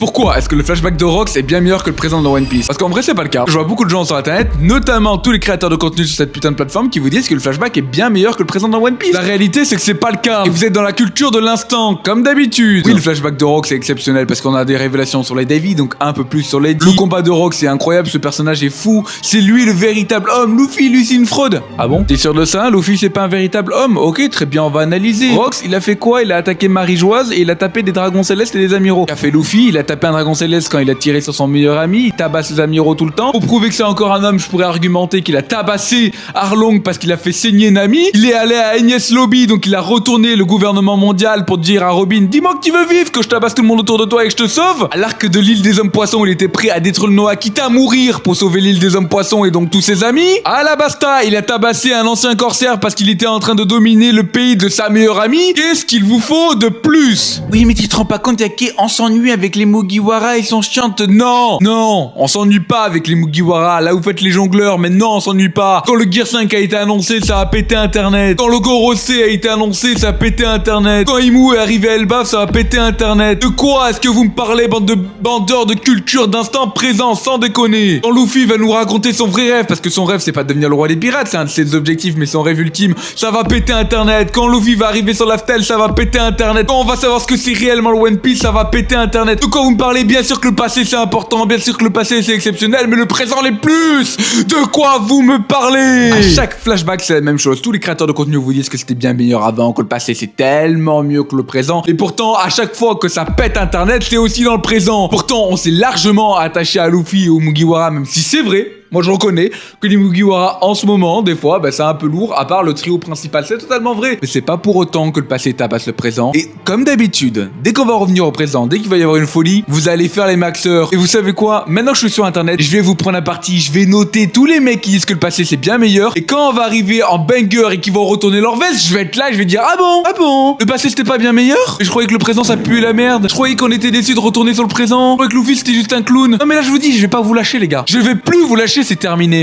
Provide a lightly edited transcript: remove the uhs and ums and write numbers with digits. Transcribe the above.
Pourquoi est-ce que le flashback de Rox est bien meilleur que le présent dans One Piece? Parce qu'en vrai c'est pas le cas. Je vois beaucoup de gens sur internet, notamment tous les créateurs de contenu sur cette putain de plateforme, qui vous disent que le flashback est bien meilleur que le présent dans One Piece. La réalité c'est que c'est pas le cas. Et vous êtes dans la culture de l'instant, comme d'habitude. Oui, le flashback de Rox est exceptionnel parce qu'on a des révélations sur les Davy, donc un peu plus sur les D. Le combat de Rox est incroyable, ce personnage est fou. C'est lui le véritable homme. Luffy, lui c'est une fraude. Ah bon? T'es sûr de ça? Luffy c'est pas un véritable homme? Ok, très bien, on va analyser. Rox, il a fait quoi? Il a attaqué Marie-Joise et il a tapé des dragons célestes et des amiraux. Qu'a fait Luffy? Il a tapé un dragon céleste quand il a tiré sur son meilleur ami, il tabasse les amiraux tout le temps. Pour prouver que c'est encore un homme, je pourrais argumenter qu'il a tabassé Arlong parce qu'il a fait saigner Nami. Il est allé à Enies Lobby, donc il a retourné le gouvernement mondial pour dire à Robin, dis-moi que tu veux vivre, que je tabasse tout le monde autour de toi et que je te sauve. À l'arc de l'île des hommes poissons, il était prêt à détruire le Noah, quitte à mourir pour sauver l'île des hommes poissons et donc tous ses amis. À Alabasta, il a tabassé un ancien corsaire parce qu'il était en train de dominer le pays de sa meilleure amie. Qu'est-ce qu'il vous faut de plus? Oui, mais tu te rends pas compte, Yake, on s'ennuie avec les Mugiwara, ils sont chiantes. Non, on s'ennuie pas avec les Mugiwara. Là, vous faites les jongleurs, mais non, on s'ennuie pas. Quand le Gear 5 a été annoncé, ça a pété Internet. Quand le Gorosei a été annoncé, ça a pété Internet. Quand Imu est arrivé à Elbaf, ça a pété Internet. De quoi est-ce que vous me parlez, bande de bandeurs de culture d'instant présent, sans déconner? Quand Luffy va nous raconter son vrai rêve, parce que son rêve, c'est pas de devenir le roi des pirates, c'est un de ses objectifs, mais son rêve ultime, ça va péter Internet. Quand Luffy va arriver sur l'Aftel, ça va péter Internet. Quand on va savoir ce que c'est réellement le One Piece, ça va péter Internet. De quoi vous me parlez? Bien sûr que le passé c'est important, bien sûr que le passé c'est exceptionnel, mais le présent l'est plus. De quoi vous me parlez? À chaque flashback c'est la même chose. Tous les créateurs de contenu vous disent que c'était bien meilleur avant, que le passé c'est tellement mieux que le présent. Et pourtant à chaque fois que ça pète Internet, c'est aussi dans le présent. Pourtant on s'est largement attaché à Luffy et au Mugiwara, même si c'est vrai. Moi je reconnais que les Mugiwara en ce moment, des fois, c'est un peu lourd, à part le trio principal, c'est totalement vrai. Mais c'est pas pour autant que le passé tabasse le présent. Et comme d'habitude, dès qu'on va revenir au présent, dès qu'il va y avoir une folie, vous allez faire les maxeurs. Et vous savez quoi? Maintenant que je suis sur internet, je vais vous prendre à partie, je vais noter tous les mecs qui disent que le passé c'est bien meilleur. Et quand on va arriver en banger et qu'ils vont retourner leur veste, je vais être là, je vais dire ah bon, le passé c'était pas bien meilleur? Je croyais que le présent ça puait la merde. Je croyais qu'on était déçus de retourner sur le présent. Je croyais que Luffy c'était juste un clown. Non mais là je vous dis, je vais pas vous lâcher les gars. Je vais plus vous lâcher, c'est terminé.